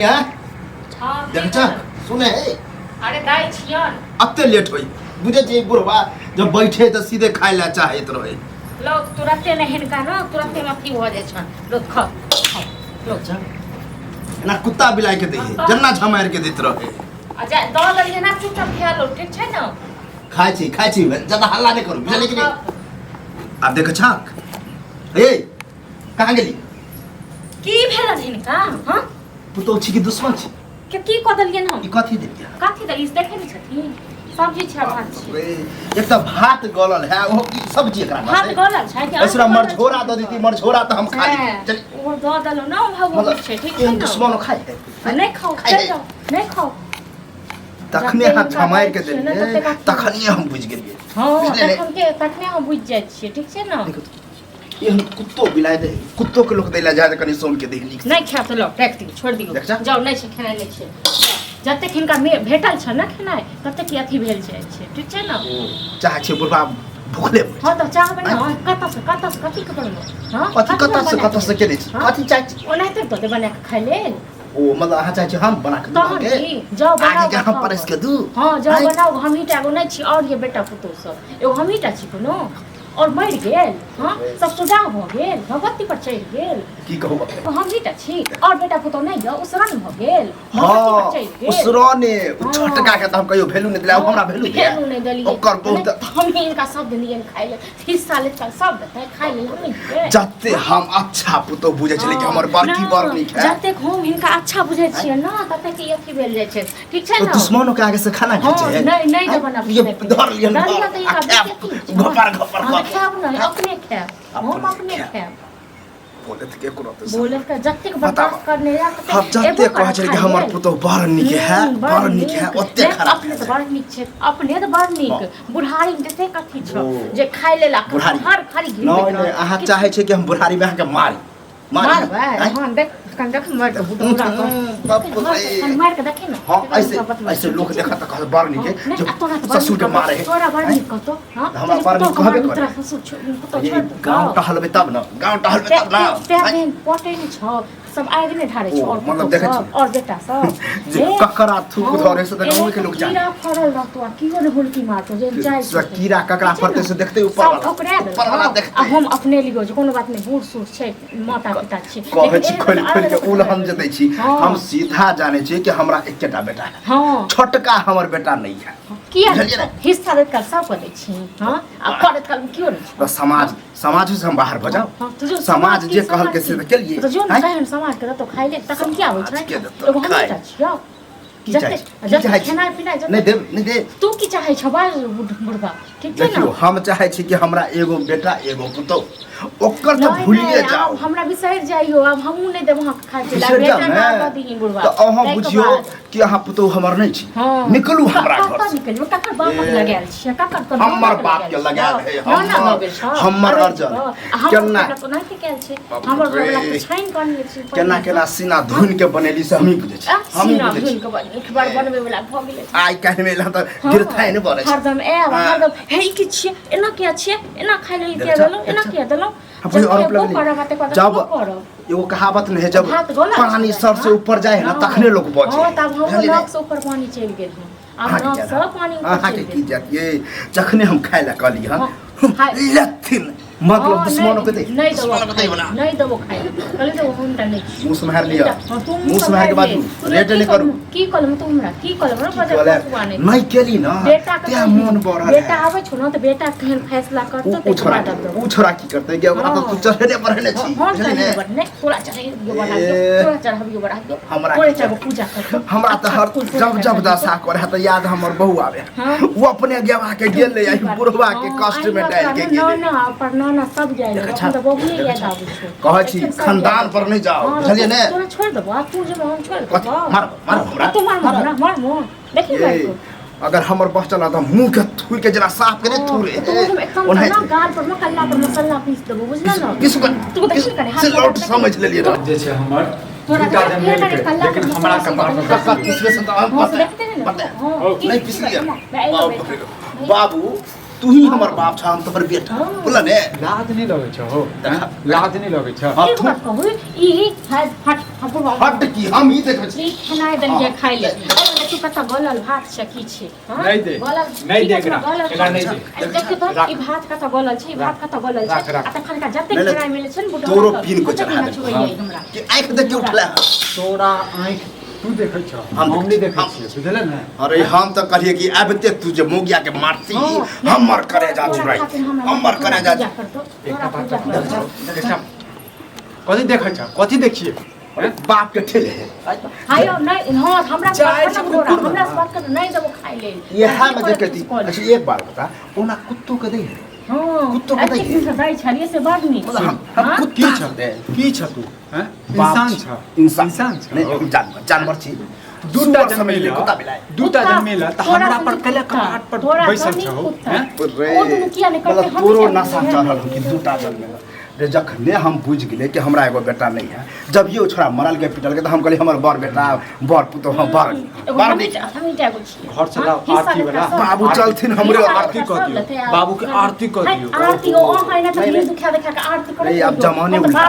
देख सुने अरे दाई छियन अत्ते लेट होई बुझे छी बुढ़वा जब बैठे त सीधे खाइ ला चाहत रहे लोग तुरंते नहीं हिनका ना तुरंते में की हो जाय छन लोग खा लोग ना कुत्ता बिलाई के दे जन्ना झमार के देत रहे अच्छा दो गलिए ना चुपचाप खा लो ठीक छै ना खाइ छी ज्यादा हल्ला नहीं करू बुझले कि नहीं अब देख छाक ए कहां गेली की भेल हिनका हां पुतो छी की दुश्मन छी की कदलिए ना ई कथि देलिया कथि दली देखे नहीं छथिन सब्जी छै भात छै एक त भात गलल है वो सब्जी एकरा भात गलल छै कि ऐसरा मरझोरा द देती मरझोरा त हम खा ली चल वो द दलो ना भाव छै ठीक छै ना दुश्मन खाइ नहीं खाओ नहीं खाओ तखने हाथ झमार के देलिए तखने हम बुझ गेलिए हां तखने हम बुझ जाय छियै ठीक छै ना ये कुत्तो बिलाय दे कुत्तो के लोग देला जाय कनी सोम के देख नीक नहीं खा तो लो फेंक दी छोड़ दियो जाओ नहीं छै खेनाइ नहीं छै जते हिनका भेटल छ ना खेनाइ तते की अथी भेल जाय छै ठीक छै ना चाह छै बुढ़वा भूखले हां तो चाहबे ना कत से कथि के करबो हां कत से के दै छी कथि चाह ओनाहिते तो दे बना के खाइ लेल ओ मतलब अहाँ चाहे हम बना के दो जाओ बनाओ आगे हम परस के दू हां जाओ बनाओ हम ही टागो नहीं छी और ये बेटा पुतो सब एगो हम ही टा छी कोनो और मर गेल हां सब सुजा भ गेल भगवती पर चढ़ गेल की कहू हम ही टा छी और बेटा पुतो नहीं य उसरन भ गेल भगवती पर चढ़ गेल उसरने छोटका के त हम कहियो वैल्यू नहीं दिला हमरा वैल्यू नहीं दली ओकर बहुत हम ही इनका सब दिलियन खाइ ले 30 साल तक सब देते खाइ ले हम नहीं जत्ते हम अच्छा पुतो बुझे छले कि हमर बड़की बड़ नीक है जत्ते हम इनका अच्छा बुझे छियै ना तते के अथी भेल जाय छै ठीक छै ना दुश्मनों के आगे से खाना खाइ छै नहीं दे बना ये धर लियन घपर खाब ना अपने खाब हम अपने खाब बोलत के कोनो त बोलत का जत्ते बर्दाश्त करने या हम जत्ते कह छै कि हमर पुतो बड़ नीक है ओत्ते खराब अपने तो बड़ नीक छै अपने तो बड़ नीक बुढ़ारी देते कथि छ जे खाइ लेला हर खाली घिन नहीं अहाँ चाहे छै कि हम बुढ़ारी में के मार हां देख कंडक मार के बुढ़ा को मार के देखे ना हां ऐसे लोग देखा त कह बड़ नीक ससुर के मारे तोरा बड़ नीक कहतो हां हमरा बड़ नीक कहबे करे ससुर छोड़ गांव टहलबे तब ना तेरे पोटे नहीं छ सब आगे ने ढारे छ और मतलब देखे और बेटा सब जे ककरा थूक धरे से त गांव के लोग जाय कीड़ा फरल रहतो की होने हुलकी मारतो जे जाय कीड़ा ककरा फरते से देखते ऊपर वाला देखते हम अपने लियो जे कोनो बात नहीं बूढ़ सूढ़ छै माता पिता छै कहै छी खोल के उल हम जतै छी हम सीधा जाने छी कि हमरा एकटा बेटा है हां छोटका हमर बेटा नहीं है किया हिस्सा देत का सब कर दै छी हां आ करत काल क्यों नहीं समाज से हम बाहर भ जाओ समाज जे कहल के से के लिए तो जो नहीं समाज के तो खाइ ले तखन क्या होय छै एगो हम बेटा छियो की चाहे खाना पीना नहीं दे तू की चाहे छ बुढ़वा ठीक छै ना हम चाहे छी कि हमरा एगो बेटा एगो पुतो ओकर त भूलिए जाओ हमरा बिसर जाइयो अब हमहु नहीं देब हम खाइ छै बेटा ना द दी बुढ़वा त अहाँ बुझियो कि अहाँ पुतो हमर नहीं छी निकलू हमरा घर से निकलू ककर बाप लगायल छी ककर को हमर बाप के लगायल है हमर अर्जन केना तो नहीं कैल छै हमर घर वाला छाइन करनी छै केना सीना धुन के बनेली से हम ही बुझे छी हम ही बुझे छी एक बार बनबे वाला भ गेलै आइ काहे में त गिरथाय ने बने हरदम हरदम हे की छिए एना किया छिए एना खाइ ले के देलो एना किया देलो जब एगो कहावत नहीं है जब पानी सर से ऊपर जाए ना तखने लोग बचे तब हम नाक से ऊपर पानी चल गेल हम अब नाक से पानी ऊपर चल की जात ये जखने हम खाइ ला कहली हां लथिन मतलब दुश्मनों के दे नहीं दो खाइ कहले तो हम त नहीं मुंह संभार लिया मुंह संभार के बाद रेट नहीं करू की कलम तू हमरा की कलम ना बजा नहीं केली ना ते मन बढ़ल बेटा आवे छ ना तो बेटा केहन फैसला करतो तो उ छोरा की करते कि ओकरा तो तू चढ़े बढ़ले छी नहीं तोरा चढ़े बना दो तोरा चढ़बियो बढ़ा दो तोरे चढ़ पूजा कर हमरा त हर जब दशा करे त याद हमर बहू आवे वो अपने गेवा के गेल ले आई बुढ़वा के कष्ट में डाल के गेल ना पर ना सब जाय हम तो बहुए याद आबै छै कहै छी खानदान पर नहीं जाओ बुझलिए ने तोरा छोड़ देबो तू जे हम छोड़ देबो मार हमरा तू मार देखि भाई अगर हमर बचल त मुंह के थूर के जरा साफ करे थूरे ओना गाल पर मसाला पीस देबो बुझला ना तू देखि करे से लौट समझ लेलिए जे छै हमर लेकिन हमरा कपार में किसमें से तो हम पता नहीं पिस लिया बाबू तू ही हमर बाप छ हम तोहर बेटा बोला ने लाज नहीं लगे छ हो लाज नहीं लगे छ एक बात कहू ई फट हट की हम ही देख छी ई खाना देलिए खाइ ले तू कत गलल भात छ की छै नहीं दे नहीं दे एकरा नहीं दे देख तो ई भात कत गलल छै भात कत गलल छै आ त खानका जते किराय मिले छै बुढ़ा तोरो पीन को चढ़ा दे हमरा कि आंख देख के उठला तोरा आंख तू देखै छ हम नहीं देखै छी बुझले ना अरे हम तो कहिए कि आबते तू जे मोगिया के मारती हमर करे जा छुराई हमर करे जा कथी देखै छ कथी देखिए बाप के ठेले हायो नहीं हां हमरा हमरा बात कर नहीं देबो खाइ ले यहां में देखती अच्छा एक बार बता ओना कुत्तो के दे हां कुत्तो के दे सदाई छलिए से बात नहीं हम कुत्ती छ दे की छ तू हैं इंसान छ इंसान छ नहीं जानवर छी दूटा जन्मेला दूटा जन्मेला त हमरा पर कले कपाट पर बैसल छ हो हैं ओ दुनु किया ने करते हम तोरो नशा चढ़ल कि दूटा जन्मेला रे जखने हम बुझ गेले कि हमरा एगो बेटा नहीं है जब ये छोरा मरल के पिटल के त हम कहली हमर बर बेटा बर पुतो हम बर नहीं हम ही जागो छी घर चला आरती वाला बाबू चलथिन हमरे आरती कर दियो बाबू के आरती कर दियो आरती ओ है ना त दिल दुखा देखा के आरती करे अब जमाने उल्टा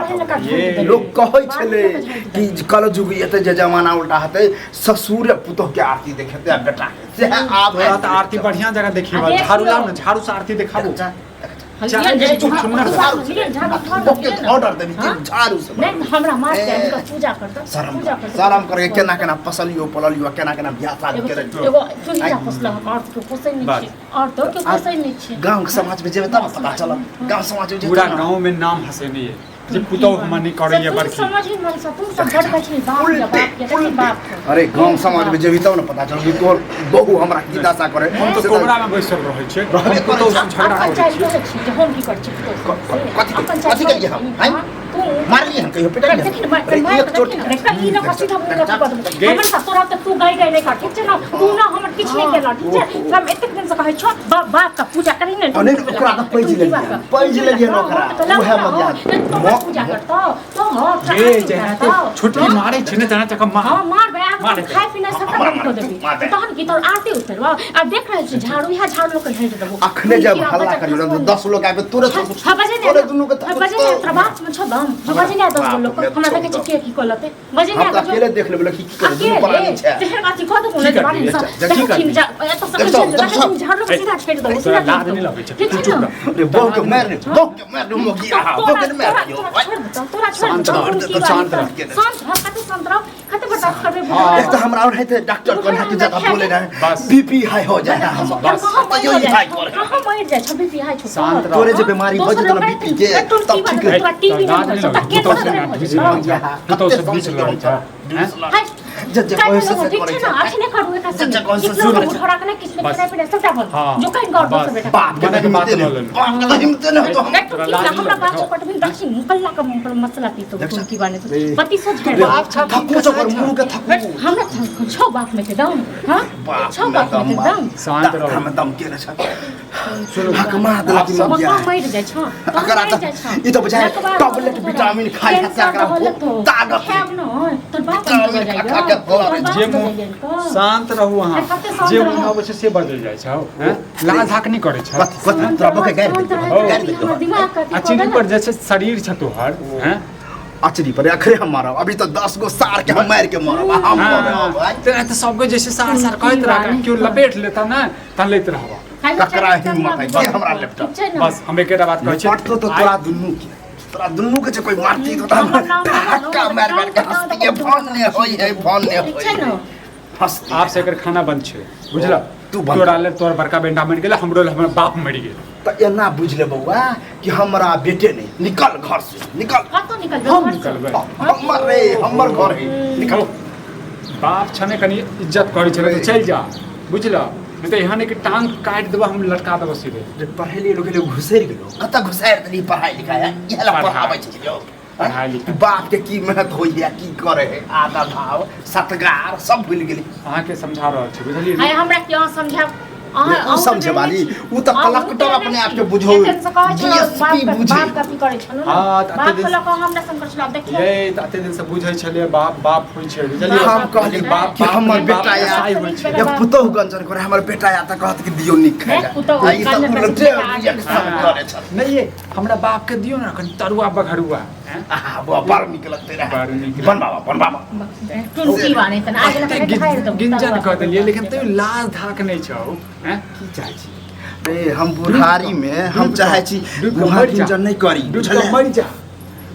लोग कहै छले कि कल जुग एते जे जमाना उल्टा हते ससुर पुतो के आरती देखेते बेटा से आप त आरती बढ़िया जगह देखिबा झाड़ू लाओ ना झाड़ू से आरती दिखाबो ऑर्डर दे झाड़ू से नहीं हमरा मार के इनका पूजा करता शर्म करके केना केना पसलियो पललियो केना केना बियाह शादी करे एगो चुनिया पसला अर्थ को पोसै नहीं छै और तो के पोसै नहीं छै गांव के समाज में जेबे तब पता चलत गांव समाज में पूरा गांव में नाम हसे नहीं है जे पुतो हम नहीं करे ये बरखी समझ ही मन सब तुम सब बड़ बच्चे बाप या देखी बाप अरे गांव समाज में जेबी तब न पता चल कि तोर बहू हमरा की दशा करे हम तो कोबरा में बैसल रहै छै पुतो से झगड़ा करे छै हम की कर छी कथि करिए हम मारली हम कहियो पिटा एक चोट ई न कसी हम हमर ससुरा त तू गई नहीं कर ठीक छै ना तू ना हमर किछ नहीं केला ठीक छै हम एतेक दिन से कहै छ बाप का पूजा करी ने अने ओकरा त पैज लेलिए ओकरा उहे मजा पूजा करता तो हां ये जे छुट्टी मारे छै ने जना तक मार हां मार बे खाए पीना सब खत्म कर देबी तहन की तोर आरती उतरवा आ देख रहल छी झाड़ू या झाड़ू लोग ढेर देबो अखने जब हल्ला करियो न 10 लोग आबे तुरंत तोरे दुनु के बजे ने प्रभात में छ दम बजे ने 10 लोग हमरा देखे छी की कोलते बजे ने अकेले देख लेबे की करे दुनु पर आनी छै देहर बाती को तो बोले बारे सब एत सब झाड़ू के सीधा छेड़ दो सीधा लाद नहीं लगे छै तू चुप रे बहु के मार दे मोगिया बहु के मार दियो शांत रह खते बर्दाश्त करबे एक तो हमरा और है तो डॉक्टर कोन है कि ज्यादा बोले ना बीपी हाई हो जाए हम बस यो ही हाई करे हम मर जाए छ बीपी हाई छ तोरे जे बीमारी हो जे ना बीपी के तब ठीक है टीवी तो से बीच लगे छै जज कोई से ठीक छै ना अखने करू एका से कितना उठरा के किसने करे पे सबटा बोल जो कहीं कर दो सब बेटा बाप के हिम्मत न तो हमरा बात पट भी दक्षिण मुकल्ला का मसला थी तो की बाने पति से झगड़ा थकू तो कर मुंह के थकू हमरा छो बाप में के दम हां छो बाप में के दम शांत रहो हम दम के न छ सुनो हक मार दला की मर गया मर जाय छ अगर ई तो बुझाय टैबलेट विटामिन खाई हत्या करा ताकत है न तो बाप हो जाएगा जे शांत रहू अहाँ जे मुंह आबै छै से बदल जाइ छै हैं लाज धाक नहीं करे छै तोरा बके गाड़ दे अचिरी पर जैसे शरीर छ तोहर हैं अचरी पर अखरे हम मारब अभी तो 10 गो सार के हम मार के मारब हम मारब भाई तो सब को जैसे सार कहत रहा क्यों लपेट लेता ना त लेत रहबा ककरा हिम्मत है के हमरा लैपटॉप बस हम एकेटा बात कहै छी तो तोरा दुन्नू के कोई मारती तो धक्का मार के हंसती है फोन ने होई है फोन ने होई हंसती आप से एकर खाना बंद छै बुझला तू तोरा ले तोर बड़का बेटा मर गेल हमरो हमर बाप मर गेल तो एना बुझ ले बउआ कि हमरा बेटे नहीं निकल घर से निकल कतो निकल हम निकलबै हमर घर है निकल बाप छने कनी इज्जत करै छले तो चल जा बुझला नहीं तो यहाँ के टांग काट देबा हम लटका देबो सीधे पढ़े लोग घुसैर गेलो कत घुसैर तनी पढ़ाई लिखाई ये ला पढ़ाबै छै लोग पढ़ाई लिखाई बाप के की मेहनत होई है की करे है आदर भाव सत्कार सब भूल गेली अहाँ के समझा रहल छी बुझलिए हाय हमरा क्यों समझा उ समझे वाली उ त कलेक्टर अपने आप के बुझो डीएसपी बुझे बाप कथी करे छनु ना हाँ, तऽ बाप अते को दिन- लक हमरा संग करछला देखिए ये तऽ अते दिन से बुझै छलिए बाप होइ छै बुझलिए हम कहली बाप कि हमर बेटा या साई होइ छै या पुतहु गंजन करे हमर बेटा या त कहत कि दियो निक खाइ देख, पुतहु आ ई त गंजन उलटे बेटा आ रिएक्शन करे छ नहीं ये हमरा बाप के दियो ना कनि तरुआ बघरुआ हैं आहा बुआ बड़ निक लगते रहे बड़ नीक बनबाबा टुनकी बाने त आज लक खाइ दम गिंजन कह देलिए लेकिन तै लाज धाक नहीं छौ हैं की चाहै छी रे हम बुढ़ारी में हम चाहे छी गुहा गिंजन नहीं करी बुझले मर जा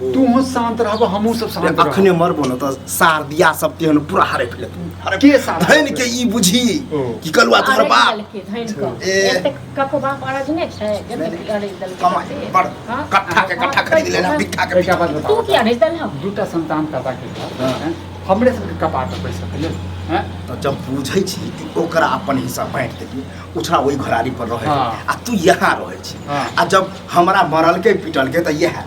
तू हो शांत रहब हमहू सब शांत रहब अखने मरबो न त सार दिया सब तेहन पूरा हारे फिले तू के सार? धन के ई बुझी ओ। कि कलुआ तोहर बाप ए। एते कको बाप अराज नै छै जते अरे दल कमाई बड़ कट्ठा के कट्ठा खरीद लेना भिक्षा के एकटा बात तू बताओ की अरे दल हम दूटा संतान पैदा केला हैं हमरे सबके कपाट पर पैसा भेलै हैं त जब बुझै छी कि ओकरा अपन हिस्सा बांट देबी उछरा ओई घरारी पर रहे हाँ। आ तू यहाँ रहे छी हाँ। आ जब हमरा मरल के पिटल के त यह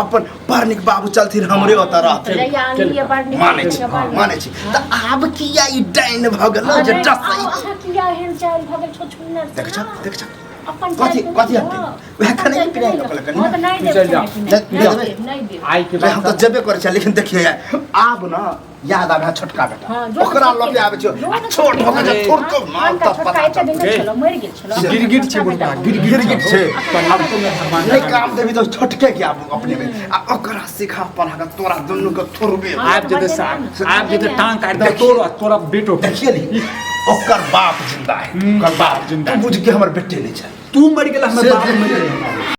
अपन परनिक बाबू चलथिन हमरे ओत रहथे लैया आनलिए बड़ निक माने छी त आब किया ई डाइन भ गेल जे डस अहाँ किया हेन चाल भगल छो छुन्नर देख छ अपन कथी हते वह खने के पिराई लकल कनी हां त नहीं तू चल जा। दे नहीं दे आई के हम बाद त जेबे करे छ लेकिन देखिए आब न याद आबे छोटका बेटा हाँ, ओकरा लगे आबे छ छोट हो के छोट को मार त पता छोटका दिन छलो मर गेल छलो गिरगिट छै बुढ़ा गिरगिट छै पर हम तो भगवान नहीं काम देबी तो छोटके के आब अपने में आ ओकरा सिखा पढ़ा के तोरा दुन्नु के थोरबे आप जते साहब आप जते टांग काट दे तोरा बेटो के देखिए नी ओकर बाप जिंदा है ओकर बाप जिंदा तू बुझ के हमर बेटे नहीं छै तू मर गेला हमर बाप मर गेला